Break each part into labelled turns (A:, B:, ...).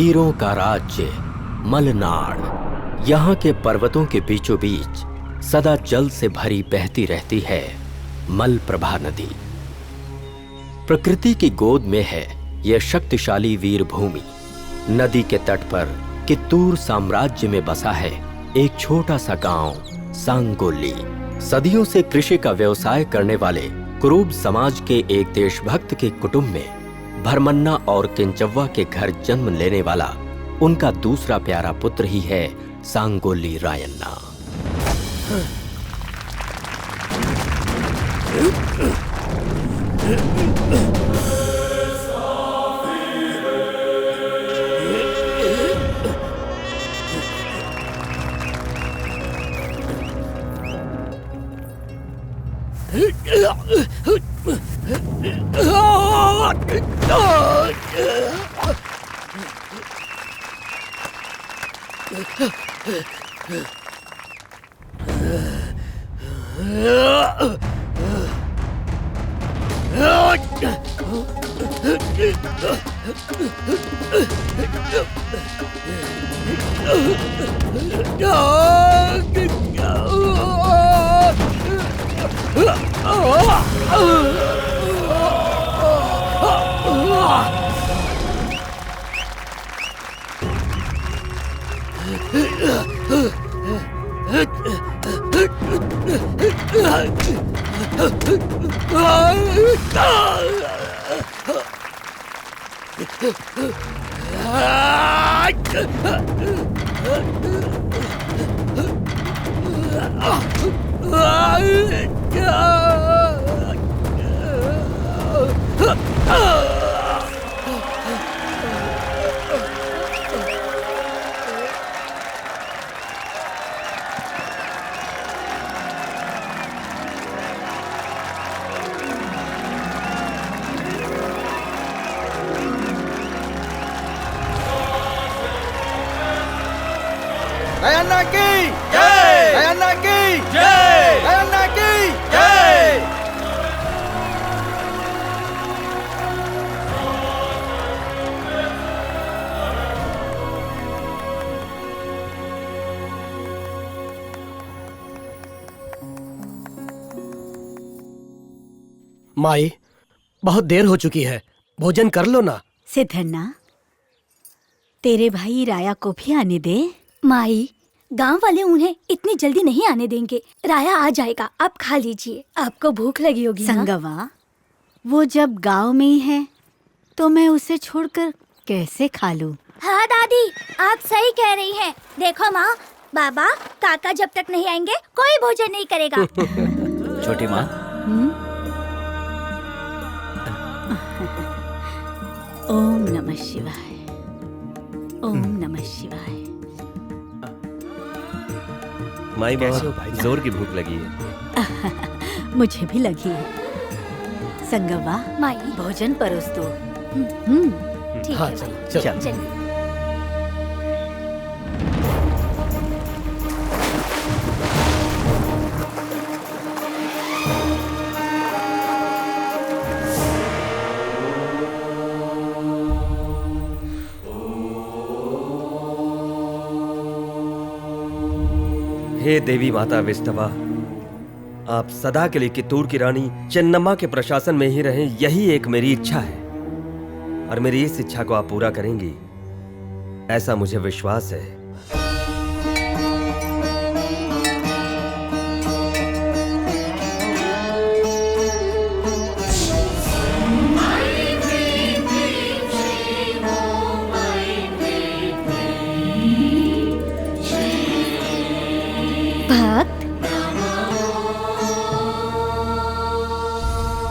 A: वीरों का राज्य मलनाड। यहाँ के पर्वतों के बीचों बीच सदा जल से भरी बहती रहती है मलप्रभा नदी। प्रकृति की गोद में है यह शक्तिशाली वीर भूमि। नदी के तट पर कित्तूर साम्राज्य में बसा है एक छोटा सा गांव सांगोली। सदियों से कृषि का व्यवसाय करने वाले कुरुब समाज के एक देशभक्त के कुटुंब में भरमन्ना और किंचव्वा के घर जन्म लेने वाला उनका दूसरा प्यारा पुत्र ही है सांगोली रायन्ना।
B: रायन्ना की जय, रायन्ना की जय, रायन्ना की जय।
C: माई, बहुत देर हो चुकी है, भोजन कर लो ना।
D: सिद्धन्ना, तेरे भाई राया को भी आने दे।
E: माई, गांव वाले उन्हें इतनी जल्दी नहीं आने देंगे। राया आ जाएगा, आप खा लीजिए। आपको भूख लगी होगी ना?
D: संगवा, वो जब गांव में ही है तो मैं उसे छोड़कर कैसे खा लूं?
E: हाँ दादी, आप सही कह रही हैं। देखो माँ, बाबा, काका जब तक नहीं आएंगे कोई भोजन नहीं करेगा।
B: छोटी माँ,
D: ओम नमः शिवाय, ओम नमः शिवाय।
B: माई बहुत जोर की भूख लगी है।
D: मुझे भी लगी है। संगवा,
E: माई,
D: भोजन परोस दो।
E: ठीक
C: हाँ,
E: है
C: चल,
E: माई,
C: चल।
E: चलिए।
B: हे देवी माता विष्णवा, आप सदा के लिए कित्तूर की रानी चेन्नम्मा के प्रशासन में ही रहें, यही एक मेरी इच्छा है और मेरी इस इच्छा को आप पूरा करेंगी, ऐसा मुझे विश्वास है।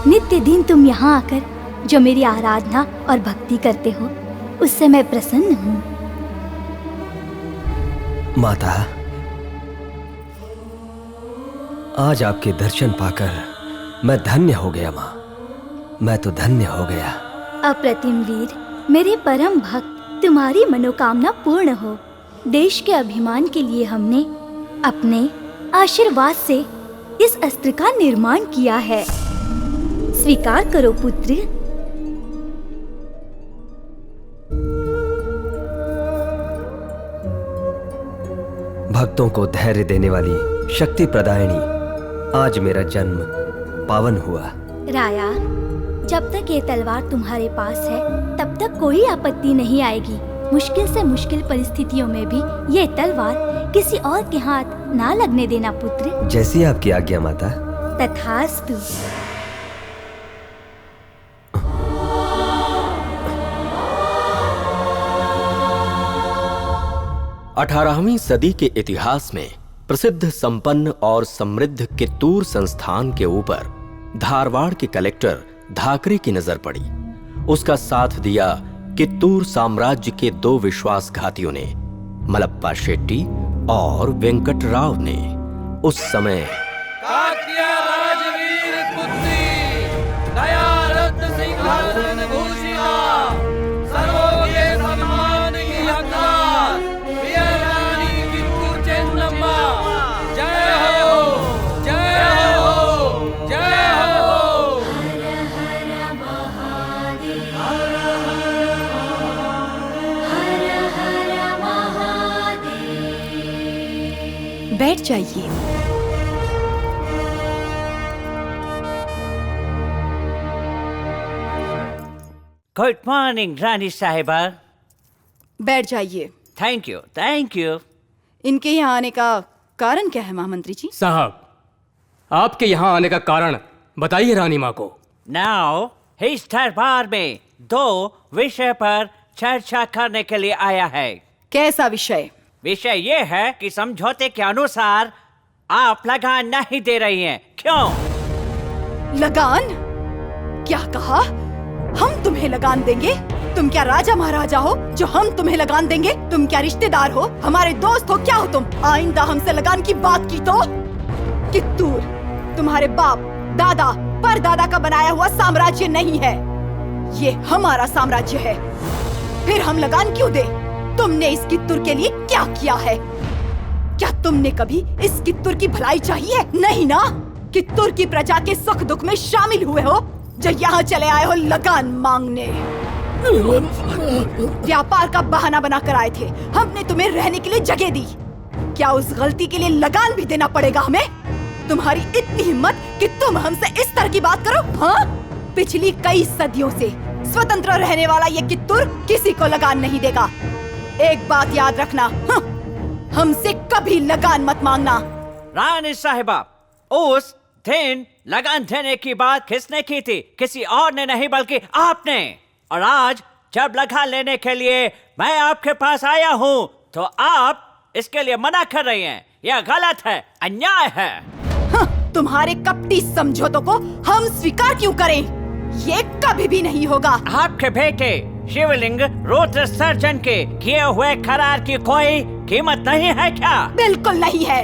E: नित्य दिन तुम यहाँ आकर जो मेरी आराधना और भक्ति करते हो, उससे मैं प्रसन्न हूँ।
B: माता, आज आपके दर्शन पाकर मैं धन्य हो गया। माँ, मैं तो धन्य हो गया।
E: अप्रतिम वीर, मेरे परम भक्त, तुम्हारी मनोकामना पूर्ण हो। देश के अभिमान के लिए हमने अपने आशीर्वाद से इस अस्त्र का निर्माण किया है। स्वीकार करो पुत्र।
B: भक्तों को धैर्य देने वाली शक्ति प्रदायिनी, आज मेरा जन्म पावन हुआ।
E: राया, जब तक ये तलवार तुम्हारे पास है तब तक कोई आपत्ति नहीं आएगी। मुश्किल से मुश्किल परिस्थितियों में भी ये तलवार किसी और के हाथ ना लगने देना पुत्र।
B: जैसी आपकी आज्ञा माता।
E: तथास्तु।
A: 18वीं सदी के इतिहास में प्रसिद्ध, संपन्न और समृद्ध कित्तूर संस्थान के ऊपर धारवाड़ के कलेक्टर धाकरे की नजर पड़ी। उसका साथ दिया कित्तूर साम्राज्य के 2 विश्वासघातियों ने, मलप्पा शेट्टी और वेंकटराव ने। उस समय
F: कात्या राजवीर पुत्री, नया रत्न सिंहासन भूषिता, सर्वोगे सम्मान की हकदार, प्रिय रानी कित्तूर चेन्नम्मा, जय हो, जय हो, जय हो।
G: बैठ जाइए।
H: गुड मॉर्निंग रानी साहिबा।
G: बैठ जाइए।
H: Thank you, thank you.
G: इनके यहाँ आने का कारण क्या है महामंत्री जी?
I: साहब, आपके यहाँ आने का कारण बताइए रानी माँ को।
H: नाउ इस दरबार में 2 विषय पर चर्चा करने के लिए आया है।
G: कैसा विषय?
H: विषय ये है कि समझौते के अनुसार आप लगान नहीं दे रही हैं। क्यों?
G: लगान? क्या कहा? हम तुम्हें लगान देंगे? तुम क्या राजा महाराजा हो जो हम तुम्हें लगान देंगे? तुम क्या रिश्तेदार हो? हमारे दोस्त हो? क्या हो तुम? आइंदा हमसे लगान की बात की तो कित्तूर तुम्हारे बाप, दादा, परदादा का बनाया हुआ साम्राज्य नहीं है। ये हमारा साम्राज्य है। फिर हम लगान क्यों दे? तुमने इस कित्तूर के लिए क्या किया है? क्या तुमने कभी इस कित्तूर की भलाई चाही है? नहीं ना। कित्तूर की प्रजा के सुख दुख में शामिल हुए हो, जो यहाँ चले आए हो लगान मांगने। व्यापार का बहाना बनाकर आए थे। हमने तुम्हें रहने के लिए जगह दी। क्या उस गलती के लिए लगान भी देना पड़ेगा हमें? तुम्हारी इतनी हिम्मत कि तुम हमसे इस तरह की बात करो? हाँ, पिछली कई सदियों से स्वतंत्र रहने वाला ये कित्तूर किसी को लगान नहीं देगा। एक बात याद रखना, हाँ, हमसे कभी लगान मत मांगना।
H: रानी साहिबा, उस दिन लगान देने की बात किसने की थी? किसी और ने नहीं बल्कि आपने। और आज जब लगान लेने के लिए मैं आपके पास आया हूँ तो आप इसके लिए मना कर रही हैं। यह गलत है, अन्याय है।
G: हाँ, तुम्हारे कपटी समझौतों को हम स्वीकार क्यों करें? ये कभी भी नहीं होगा।
H: आपके बेटे शिवलिंग रुद्र सर्जन के किए हुए करार की कोई कीमत नहीं है क्या?
G: बिल्कुल नहीं है।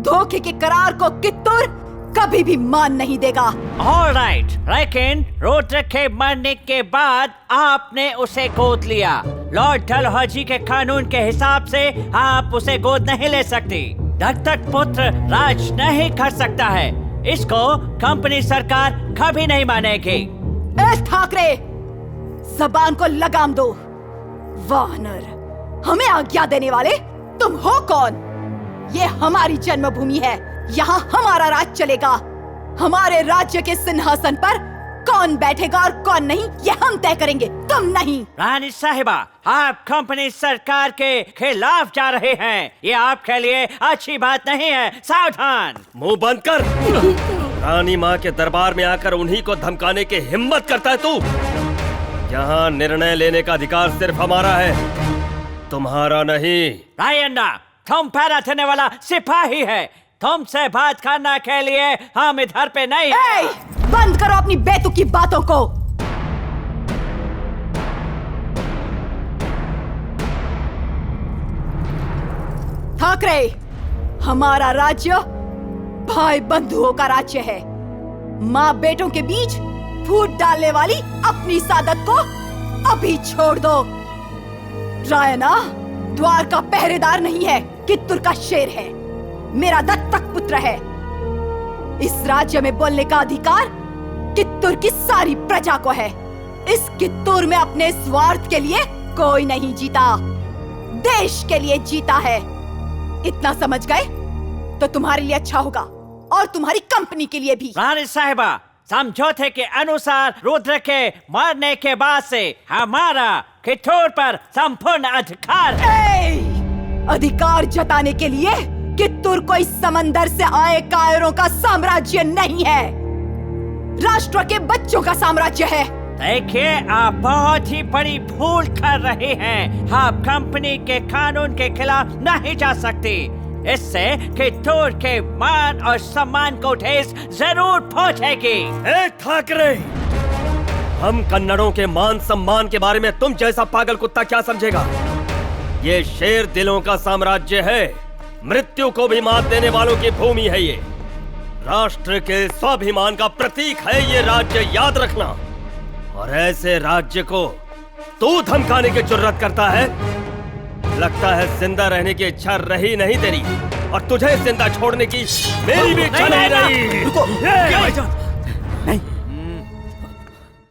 G: धोखे के करार को कित्तूर कभी भी मान नहीं देगा।
H: ऑलराइट, लेकिन रुद्र के मरने के बाद आपने उसे गोद लिया। लॉर्ड डलहौजी के कानून के हिसाब से आप उसे गोद नहीं ले सकती। दत्तक पुत्र राज नहीं कर सकता है। इसको कंपनी सरकार कभी नहीं मानेगी।
G: ठाकरे, जबान को लगाम दो। वानर, हमें आज्ञा देने वाले तुम हो कौन? ये हमारी जन्मभूमि है। यहाँ हमारा राज चलेगा। हमारे राज्य के सिंहासन पर कौन बैठेगा और कौन नहीं, ये हम तय करेंगे, तुम नहीं।
H: रानी साहिबा, आप कंपनी सरकार के खिलाफ जा रहे हैं। ये आपके लिए अच्छी बात नहीं है। सावधान।
B: मुंह बंद कर। रानी माँ के दरबार में आकर उन्हीं को धमकाने की हिम्मत करता है तू? यहाँ निर्णय लेने का अधिकार सिर्फ हमारा है, तुम्हारा नहीं।
H: रायन्ना, तुम पैरा देने वाला सिपाही है। तुमसे बात करने के लिए हम इधर पे नहीं।
G: बंद करो अपनी बेतुकी बातों को। ठाकरे, हमारा राज्य भाई बंधुओं का राज्य है। माँ बेटों के बीच फूट डालने वाली अपनी सादत को अभी छोड़ दो। रायना द्वार का पहरेदार नहीं है, कित्तूर का शेर है। मेरा दत्तक पुत्र है। इस राज्य में बोलने का अधिकार कित्तूर की सारी प्रजा को है। इस कित्तूर में अपने स्वार्थ के लिए कोई नहीं जीता, देश के लिए जीता है। इतना समझ गए तो तुम्हारे लिए अच्छा होगा और तुम्हारी कंपनी के लिए भी।
H: रानी साहिबा, समझौते के अनुसार रुद्र के मरने के बाद से हमारा कित्तूर पर संपूर्ण अधिकार है।
G: अधिकार जताने के लिए कित्तूर कोई समंदर से आए कायरों का साम्राज्य नहीं है, राष्ट्र के बच्चों का साम्राज्य है।
H: देखिए, आप बहुत ही बड़ी भूल कर रहे हैं। आप कंपनी के कानून के खिलाफ नहीं जा सकती। इससे कित्तूर के मान और सम्मान को ठेस जरूर पहुंचेगी।
B: ठाकरे, हम कन्नड़ों के मान सम्मान के बारे में तुम जैसा पागल कुत्ता क्या समझेगा? ये शेर दिलों का साम्राज्य है, मृत्यु को भी मात देने वालों की भूमि है। ये राष्ट्र के स्वाभिमान का प्रतीक है ये राज्य, याद रखना। और ऐसे राज्य को तू धमकाने की जुर्रत करता है? लगता है जिंदा रहने की इच्छा रही नहीं तेरी, और तुझे जिंदा छोड़ने की मेरी भी इच्छा नहीं रही।
C: रुको, क्या भाईजान? नहीं,